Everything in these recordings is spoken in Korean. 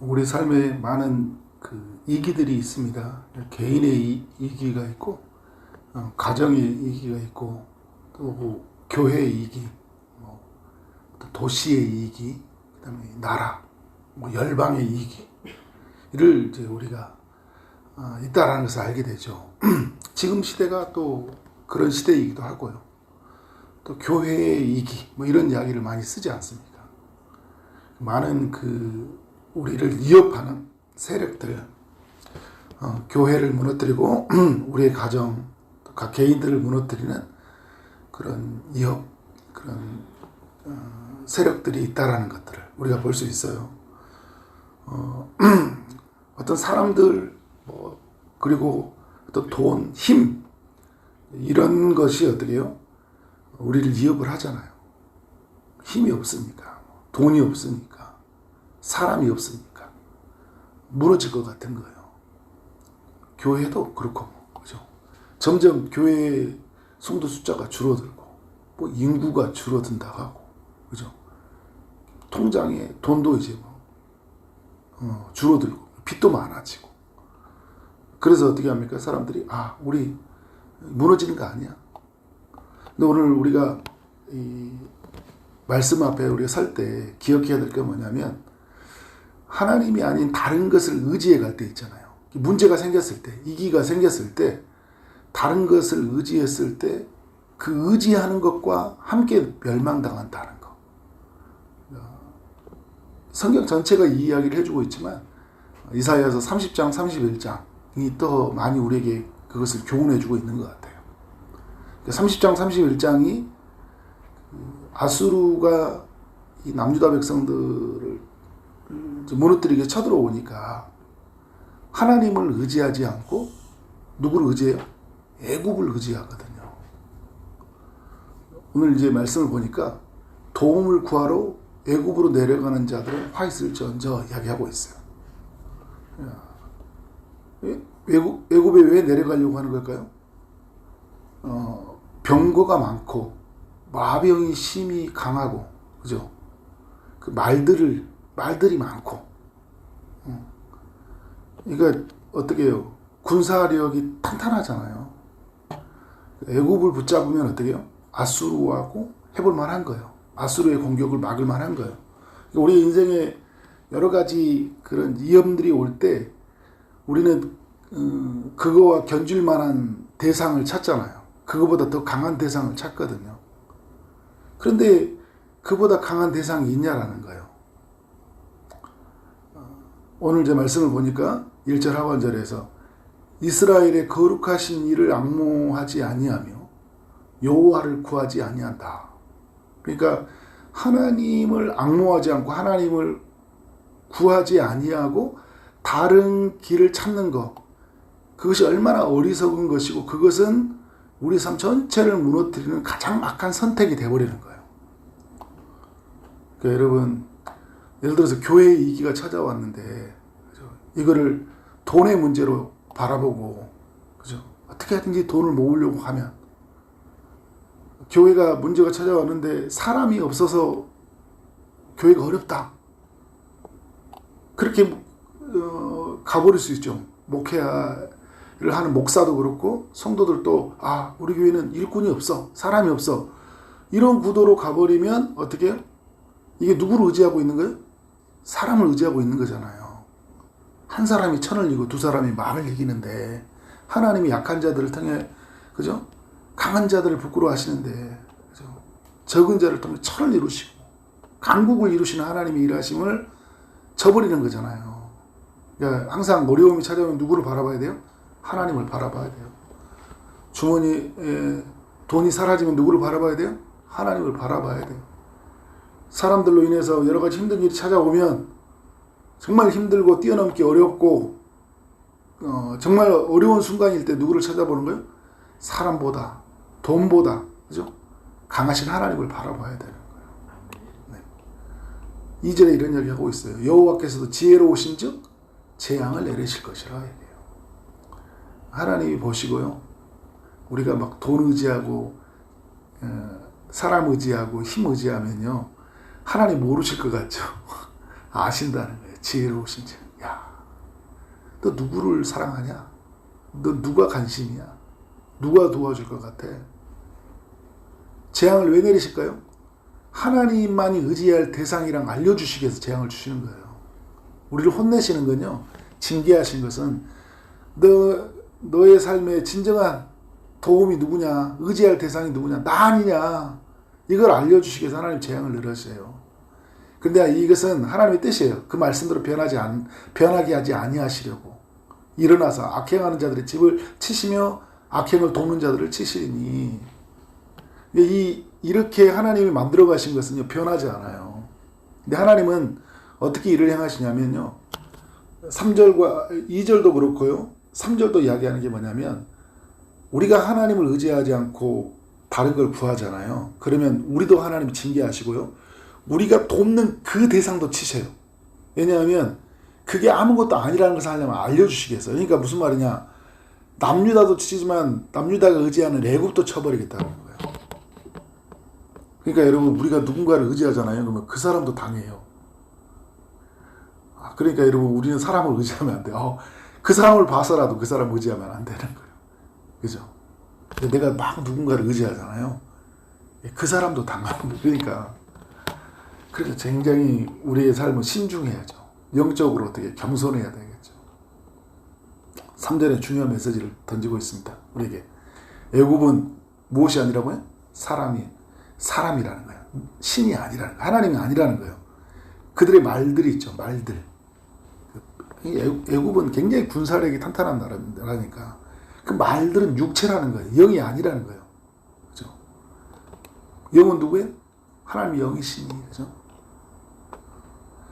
우리 삶에 많은 이기들이 있습니다. 개인의 이기가 있고, 가정의 이기가 있고, 또 교회의 이기, 또 도시의 이기, 그다음에 나라, 열방의 이기를 이제 우리가 있다라는 것을 알게 되죠. 지금 시대가 또 그런 시대이기도 하고요. 또 교회의 이기, 이런 이야기를 많이 쓰지 않습니까? 많은 우리를 위협하는 세력들, 교회를 무너뜨리고 우리의 가정, 또 각 개인들을 무너뜨리는 그런 위협, 그런 세력들이 있다라는 것들을 우리가 볼 수 있어요. 어떤 사람들, 그리고 또 돈, 힘, 이런 것이 어떻게 해요? 우리를 위협을 하잖아요. 힘이 없으니까, 돈이 없으니까, 사람이 없으니까 무너질 것 같은 거예요. 교회도 그렇고, 그죠? 점점 교회 성도 숫자가 줄어들고, 인구가 줄어든다 하고, 그죠? 통장에 돈도 이제 줄어들고, 빚도 많아지고. 그래서 어떻게 합니까? 사람들이, 우리 무너지는 거 아니야. 근데 오늘 우리가 이 말씀 앞에 우리가 설 때 기억해야 될 게 뭐냐면, 하나님이 아닌 다른 것을 의지해 갈 때 있잖아요. 문제가 생겼을 때, 이기가 생겼을 때, 다른 것을 의지했을 때, 그 의지하는 것과 함께 멸망당한다는 거. 성경 전체가 이 이야기를 해주고 있지만, 이사야서 30장, 31장이 더 많이 우리에게 그것을 교훈해주고 있는 것 같아요. 30장, 31장이 아수르가 이 남유다 백성들을 무너뜨리게 쳐들어오니까 하나님을 의지하지 않고 누구를 의지해요? 애굽을 의지하거든요. 오늘 이제 말씀을 보니까 도움을 구하러 애굽으로 내려가는 자들은 화 있을지언정 이야기하고 있어요. 애굽에 왜 내려가려고 하는 걸까요? 병거가 많고 마병이 심히 강하고, 그죠? 그 말들이 많고, 그러니까 어떻게 해요? 군사력이 탄탄하잖아요. 애굽을 붙잡으면 어떻게 해요? 아수르하고 해볼 만한 거예요. 아수르의 공격을 막을 만한 거예요. 그러니까 우리 인생에 여러 가지 그런 위험들이 올 때 우리는 그거와 견줄 만한 대상을 찾잖아요. 그거보다 더 강한 대상을 찾거든요. 그런데 그보다 강한 대상이 있냐라는 거예요. 오늘 제 말씀을 보니까 1절 하반절에서 이스라엘의 거룩하신 이를 앙모하지 아니하며 여호와를 구하지 아니한다. 그러니까 하나님을 앙모하지 않고 하나님을 구하지 아니하고 다른 길을 찾는 것, 그것이 얼마나 어리석은 것이고 그것은 우리 삶 전체를 무너뜨리는 가장 악한 선택이 되어버리는 거예요. 그러니까 여러분, 예를 들어서 교회의 이기가 찾아왔는데, 그죠? 이거를 돈의 문제로 바라보고, 그죠? 어떻게 하든지 돈을 모으려고 하면, 교회가 문제가 찾아왔는데 사람이 없어서 교회가 어렵다. 그렇게 가버릴 수 있죠. 목회를 하는 목사도 그렇고 성도들도 우리 교회는 일꾼이 없어, 사람이 없어, 이런 구도로 가버리면 어떻게 해요? 이게 누구를 의지하고 있는 거예요? 사람을 의지하고 있는 거잖아요. 한 사람이 천을 이기고 두 사람이 만을 이기는데 하나님이 약한 자들을 통해, 그죠? 강한 자들을 부끄러워하시는데, 그죠? 적은 자를 통해 천을 이루시고 강국을 이루시는 하나님의 일하심을 저버리는 거잖아요. 그러니까 항상 어려움이 찾아오면 누구를 바라봐야 돼요? 하나님을 바라봐야 돼요. 주머니에 돈이 사라지면 누구를 바라봐야 돼요? 하나님을 바라봐야 돼요. 사람들로 인해서 여러 가지 힘든 일이 찾아오면 정말 힘들고 뛰어넘기 어렵고 정말 어려운 순간일 때 누구를 찾아보는 거예요? 사람보다, 돈보다, 그죠? 강하신 하나님을 바라봐야 되는 거예요. 네. 2절에 이런 이야기 하고 있어요. 여호와께서도 지혜로우신 즉 재앙을 내리실 것이라 얘기해요. 하나님이 보시고요, 우리가 막 돈 의지하고 사람 의지하고 힘 의지하면요, 하나님 모르실 것 같죠? 아신다는 거예요. 지혜로우신 자. 야, 너 누구를 사랑하냐? 너 누가 관심이야? 누가 도와줄 것 같아? 재앙을 왜 내리실까요? 하나님만이 의지할 대상이랑 알려주시기 위해서 재앙을 주시는 거예요. 우리를 혼내시는 건요, 징계하신 것은 너의 삶의 진정한 도움이 누구냐, 의지할 대상이 누구냐, 나 아니냐, 이걸 알려주시기 위해서 하나님 재앙을 내려주세요. 근데 이것은 하나님의 뜻이에요. 그 말씀대로 변하게 하지 아니하시려고. 일어나서 악행하는 자들의 집을 치시며 악행을 돕는 자들을 치시리니. 이렇게 하나님이 만들어 가신 것은요, 변하지 않아요. 근데 하나님은 어떻게 일을 행하시냐면요, 3절과 2절도 그렇고요, 3절도 이야기하는 게 뭐냐면, 우리가 하나님을 의지하지 않고 다른 걸 구하잖아요. 그러면 우리도 하나님이 징계하시고요, 우리가 돕는 그 대상도 치세요. 왜냐하면 그게 아무것도 아니라는 것을 하려면 알려주시기 위해서. 그러니까 무슨 말이냐, 남유다도 치지만 남유다가 의지하는 애굽도 쳐버리겠다는 거예요. 그러니까 여러분, 우리가 누군가를 의지하잖아요. 그러면 그 사람도 당해요. 그러니까 여러분, 우리는 사람을 의지하면 안 돼요. 그 사람을 봐서라도 그 사람을 의지하면 안 되는 거예요. 그죠? 내가 막 누군가를 의지하잖아요. 그 사람도 당하는 거예요. 그러니까 그래서 굉장히 우리의 삶은 신중해야죠. 영적으로 어떻게 겸손해야 되겠죠. 3절에 중요한 메시지를 던지고 있습니다. 우리에게. 애굽은 무엇이 아니라고요? 사람이라는 거예요. 신이 아니라는 거예요. 하나님이 아니라는 거예요. 그들의 말들이 있죠. 말들. 애굽은 굉장히 군사력이 탄탄한 나라니까. 그 말들은 육체라는 거예요. 영이 아니라는 거예요. 그죠? 영은 누구예요? 하나님이 영이시니. 그죠?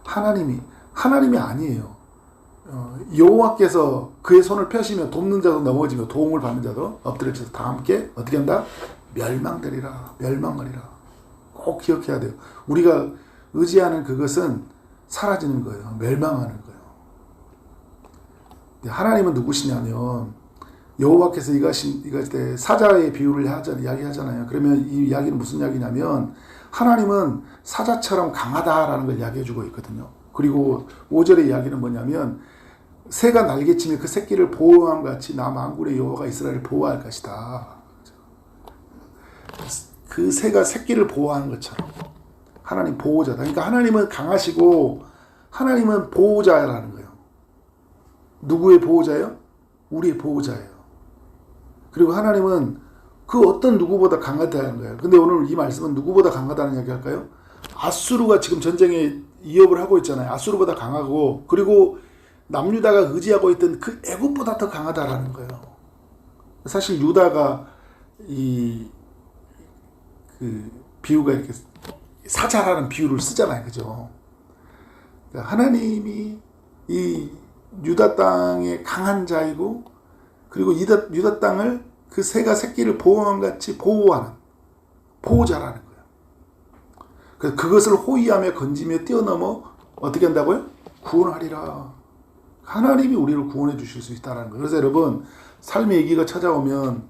하나님이 아니에요. 여호와께서 그의 손을 펴시며 돕는 자도 넘어지며 도움을 받는 자도 엎드려져서 다 함께 어떻게 한다? 멸망하리라. 꼭 기억해야 돼요. 우리가 의지하는 그것은 사라지는 거예요. 멸망하는 거예요. 하나님은 누구시냐면, 여호와께서 이가실 때 사자의 비유를 이야기하잖아요. 그러면 이 이야기는 무슨 이야기냐면, 하나님은 사자처럼 강하다라는 걸 이야기해주고 있거든요. 그리고 5절의 이야기는 뭐냐면, 새가 날개치며 그 새끼를 보호함 같이 나 만군의 여호와가 이스라엘을 보호할 것이다. 그 새가 새끼를 보호하는 것처럼 하나님 보호자다. 그러니까 하나님은 강하시고 하나님은 보호자라는 거예요. 누구의 보호자예요? 우리의 보호자예요. 그리고 하나님은 그 어떤 누구보다 강하다는 거예요. 근데 오늘 이 말씀은 누구보다 강하다는 이야기 할까요? 아수르가 지금 전쟁에 이업을 하고 있잖아요. 아수르보다 강하고, 그리고 남유다가 의지하고 있던 그 애굽보다 더 강하다라는 거예요. 사실 유다가 그 비유가 이렇게 사자라는 비유를 쓰잖아요. 그죠? 그러니까 하나님이 이 유다 땅의 강한 자이고, 그리고 유다 땅을 그 새가 새끼를 보호함 같이 보호하는 보호자라는 거예요. 그래서 그것을 호위하며 건지며 뛰어넘어 어떻게 한다고요? 구원하리라. 하나님이 우리를 구원해 주실 수 있다는 거예요. 그래서 여러분, 삶의 위기가 찾아오면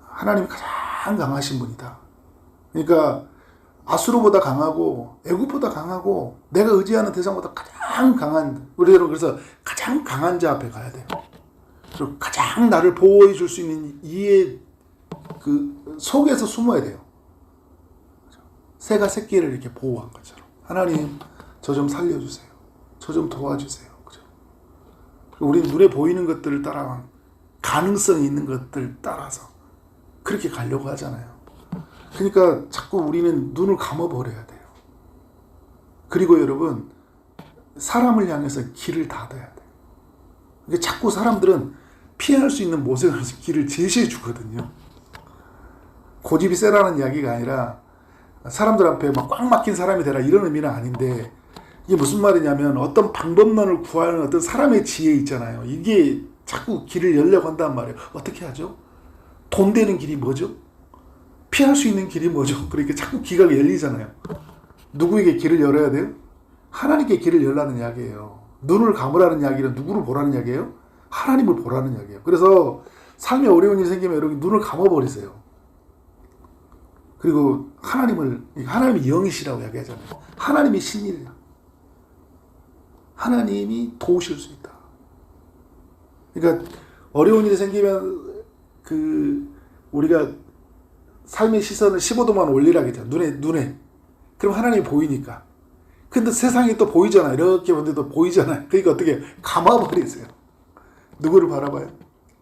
하나님이 가장 강하신 분이다. 그러니까 아수르보다 강하고 애굽보다 강하고 내가 의지하는 대상보다 가장 강한, 우리 여러분, 그래서 가장 강한 자 앞에 가야 돼요. 그리고 가장 나를 보호해 줄 수 있는 이의 그 속에서 숨어야 돼요. 새가 새끼를 이렇게 보호한 것처럼. 하나님, 저 좀 살려주세요. 저 좀 도와주세요. 그죠? 우리 눈에 보이는 것들을 따라, 가능성이 있는 것들 따라서 그렇게 가려고 하잖아요. 그러니까 자꾸 우리는 눈을 감아버려야 돼요. 그리고 여러분, 사람을 향해서 길을 닫아야 돼요. 그러니까 자꾸 사람들은 피할 수 있는 모습을 해서 길을 제시해 주거든요. 고집이 세라는 이야기가 아니라 사람들 앞에 막 꽉 막힌 사람이 되라, 이런 의미는 아닌데, 이게 무슨 말이냐면 어떤 방법론을 구하는 어떤 사람의 지혜 있잖아요. 이게 자꾸 길을 열려고 한단 말이에요. 어떻게 하죠? 돈 되는 길이 뭐죠? 피할 수 있는 길이 뭐죠? 그러니까 자꾸 귀가 열리잖아요. 누구에게 길을 열어야 돼요? 하나님께 길을 열라는 이야기예요. 눈을 감으라는 이야기는 누구를 보라는 이야기예요? 하나님을 보라는 이야기예요. 그래서 삶에 어려운 일이 생기면 여러분 눈을 감아버리세요. 그리고 하나님이 영이시라고 이야기하잖아요. 하나님이 신이에요. 하나님이 도우실 수 있다. 그러니까 어려운 일이 생기면 우리가 삶의 시선을 15도만 올리라겠죠. 눈에. 그럼 하나님이 보이니까. 근데 세상이 또 보이잖아. 이렇게 보는데도 보이잖아요. 그러니까 어떻게 감아버리세요. 누구를 바라봐요?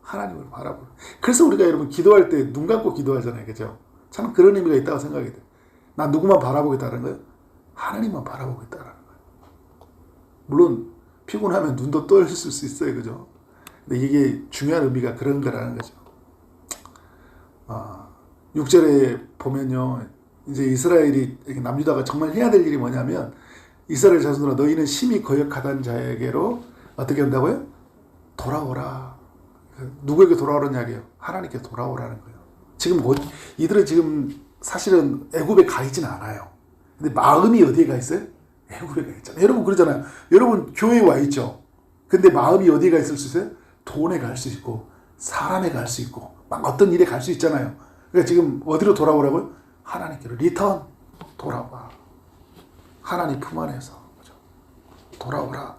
하나님을 바라봐요. 그래서 우리가 여러분 기도할 때 눈 감고 기도하잖아요. 그죠? 참 그런 의미가 있다고 생각이 돼요. 난 누구만 바라보겠다는 거예요? 하나님만 바라보겠다는 거예요. 물론 피곤하면 눈도 떠있을 수 있어요. 그죠? 근데 이게 중요한 의미가 그런 거라는 거죠. 6절에 보면요. 이제 이스라엘이 남유다가 정말 해야 될 일이 뭐냐면 이스라엘 자손들아 너희는 심히 거역하던 자에게로 어떻게 한다고요? 돌아오라. 누구에게 돌아오라는 이야기예요? 하나님께 돌아오라는 거예요. 지금 이들은 지금 사실은 애굽에 가 있지는 않아요. 근데 마음이 어디에 가 있어요? 애굽에 가 있잖아요. 여러분 그러잖아요. 여러분 교회에 와 있죠. 근데 마음이 어디에 가 있을 수 있어요? 돈에 갈 수 있고 사람에 갈 수 있고 막 어떤 일에 갈 수 있잖아요. 그러니까 지금 어디로 돌아오라고요? 하나님께로 리턴 돌아와. 하나님 품 안에서 돌아오라.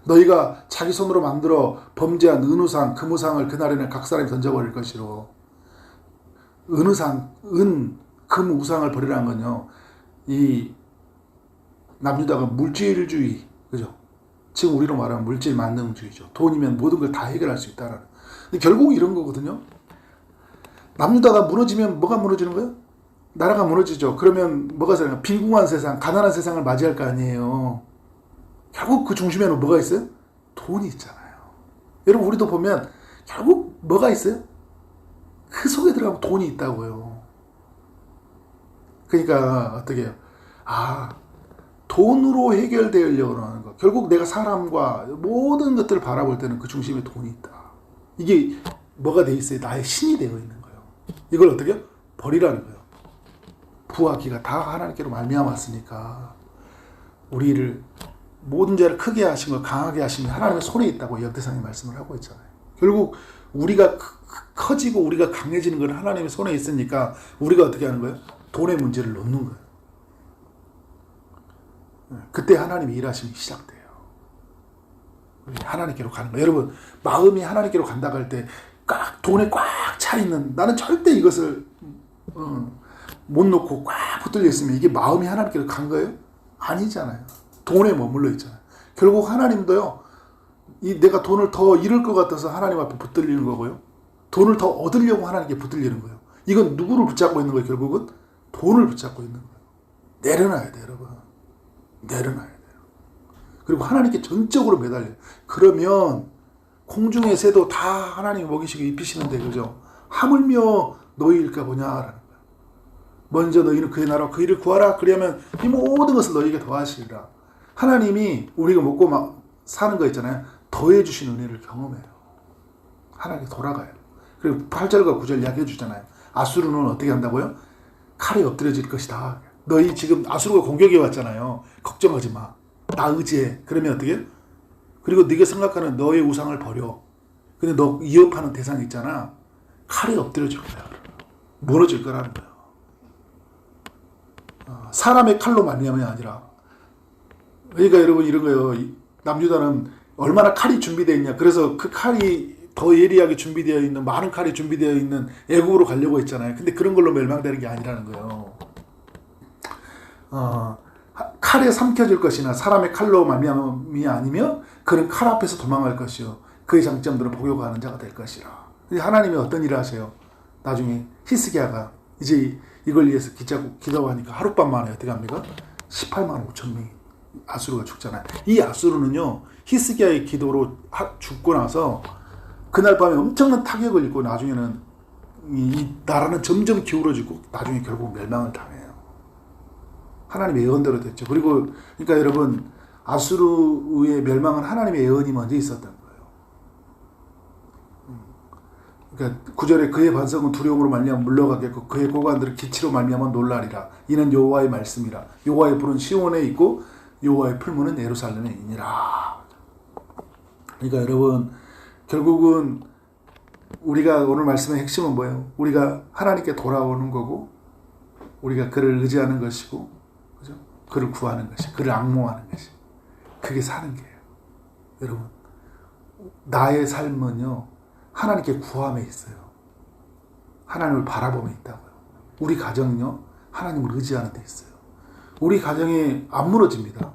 너희가 자기 손으로 만들어 범죄한 은우상, 금우상을 그날에는 각 사람이 던져버릴 것이로. 은우상, 금, 우상을 버리라는 건요. 이 남유다가 물질주의, 그죠? 지금 우리로 말하면 물질 만능주의죠. 돈이면 모든 걸 다 해결할 수 있다라는. 근데 결국 이런 거거든요. 남유다가 무너지면 뭐가 무너지는 거예요? 나라가 무너지죠. 그러면 뭐가 생겨요? 빈궁한 세상, 가난한 세상을 맞이할 거 아니에요. 결국 그 중심에는 뭐가 있어요? 돈이 있잖아요. 여러분 우리도 보면 결국 뭐가 있어요? 그 속에 들어가면 돈이 있다고요. 그러니까 어떻게 해요? 돈으로 해결되려고 하는 거. 결국 내가 사람과 모든 것들을 바라볼 때는 그 중심에 돈이 있다. 이게 뭐가 돼 있어요? 나의 신이 되어 있는 거예요. 이걸 어떻게 해요? 버리라는 거예요. 부와 기가 다 하나님께로 말미암았으니까 우리를 모든 죄를 크게 하신 것, 강하게 하신 하나님의 손에 있다고 역대상이 말씀을 하고 있잖아요. 결국 우리가 커지고 우리가 강해지는 건 하나님의 손에 있으니까 우리가 어떻게 하는 거예요? 돈의 문제를 놓는 거예요. 그때 하나님의 일하심이 시작돼요. 하나님께로 가는 거예요. 여러분 마음이 하나님께로 간다고 할 때 돈에 꽉 차 있는 나는 절대 이것을 못 놓고 꽉 붙들려 있으면 이게 마음이 하나님께로 간 거예요? 아니잖아요. 돈에 머물러 있잖아요. 결국 하나님도요. 내가 돈을 더 잃을 것 같아서 하나님 앞에 붙들리는 거고요. 돈을 더 얻으려고 하나님께 붙들리는 거예요. 이건 누구를 붙잡고 있는 거예요? 결국은 돈을 붙잡고 있는 거예요. 내려놔야 돼요, 여러분. 내려놔야 돼요. 그리고 하나님께 전적으로 매달려요. 그러면 공중의 새도 다 하나님이 먹이시고 입히시는데 그죠? 하물며 너희일까 보냐라는 거예요. 먼저 너희는 그의 나라와 그 일을 구하라. 그러면 이 모든 것을 너희에게 더하시리라. 하나님이 우리가 먹고 막 사는 거 있잖아요. 더해 주신 은혜를 경험해요. 하나님께 돌아가요. 그리고 8절과 9절 이야기해 주잖아요. 아수르는 어떻게 한다고요? 칼에 엎드려질 것이다. 너희 지금 아수르가 공격해 왔잖아요. 걱정하지 마. 나 의지해. 그러면 어떻게 해요? 그리고 네가 생각하는 너의 우상을 버려. 근데 너 위협하는 대상이 있잖아. 칼에 엎드려질 거야. 무너질 거라는 거야. 사람의 칼로 말미암이 아니라. 그러니까 여러분 이런 거예요. 남유다는 얼마나 칼이 준비되어 있냐. 그래서 그 칼이 더 예리하게 준비되어 있는 많은 칼이 준비되어 있는 애국으로 가려고 했잖아요. 근데 그런 걸로 멸망되는 게 아니라는 거예요. 칼에 삼켜질 것이나 사람의 칼로 말미암이 아니며 그는 칼 앞에서 도망갈 것이요 그의 장점들은 복요하는 자가 될 것이라. 하나님이 어떤 일을 하세요? 나중에 히스기야가 이제 이걸 위해서 기도하니까 하룻밤 만에 어떻게 합니까? 18만 5천 명이 아수르가 죽잖아요. 이 아수르는요 히스기야의 기도로 죽고 나서 그날 밤에 엄청난 타격을 입고 나중에는 이 나라는 점점 기울어지고 나중에 결국 멸망을 당해요. 하나님의 예언대로 됐죠. 그리고 그러니까 여러분 아수르의 멸망은 하나님의 예언이 먼저 있었던 거예요. 그러니까 9절에 그의 반성은 두려움으로 말미암아 물러가겠고 그의 고관들은 기치로 말미암아 놀라리라. 이는 여호와의 말씀이라. 여호와의 불은 시온에 있고 여호와의 풀무는 예루살렘에 있니라. 그러니까 여러분 결국은 우리가 오늘 말씀의 핵심은 뭐예요? 우리가 하나님께 돌아오는 거고 우리가 그를 의지하는 것이고 그죠? 그를 구하는 것이 그를 앙모하는 것이 그게 사는 게예요. 여러분, 나의 삶은요, 하나님께 구함에 있어요. 하나님을 바라보며 있다고요. 우리 가정은요, 하나님을 의지하는 데 있어요. 우리 가정이 안 무너집니다.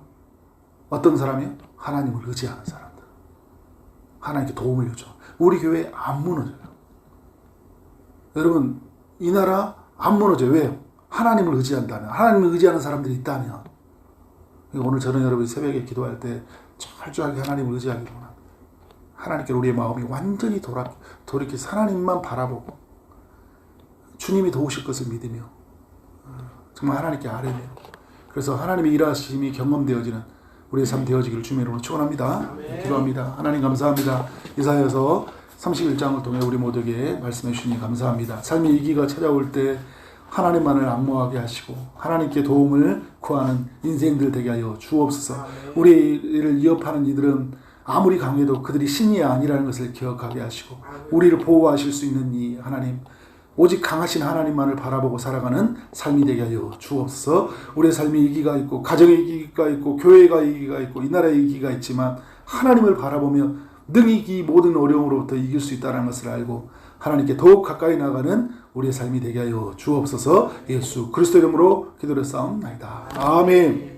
어떤 사람이요? 하나님을 의지하는 사람들. 하나님께 도움을 요청. 우리 교회 안 무너져요. 여러분, 이 나라 안 무너져요. 왜요? 하나님을 의지한다면, 하나님을 의지하는 사람들이 있다면. 오늘 저는 여러분 새벽에 기도할 때 철저하게 하나님을 의지하기로 합니다. 하나님께 우리의 마음이 완전히 돌이켜 하나님만 바라보고 주님이 도우실 것을 믿으며 정말 하나님께 아뢰며, 그래서 하나님의 일하심이 경험되어지는 우리의 삶 되어지기를 주님의 이름으로 축원합니다. 기도합니다. 하나님 감사합니다. 이사야서 31장을 통해 우리 모두에게 말씀해 주시니 감사합니다. 삶의 위기가 찾아올 때 하나님만을 악모하게 하시고 하나님께 도움을 구하는 인생들 되게 하여 주옵소서. 우리를 위협하는 이들은 아무리 강해도 그들이 신이 아니라는 것을 기억하게 하시고 우리를 보호하실 수 있는 이 하나님, 오직 강하신 하나님만을 바라보고 살아가는 삶이 되게 하여 주옵소서. 우리의 삶이 위기가 있고 가정의 위기가 있고 교회가 위기가 있고 이 나라의 위기가 있지만 하나님을 바라보며 능히 이 모든 어려움으로부터 이길 수 있다는 것을 알고 하나님께 더욱 가까이 나가는 우리의 삶이 되게 하여 주옵소서. 예수 그리스도 이름으로 기도를 싸움나이다. 아멘.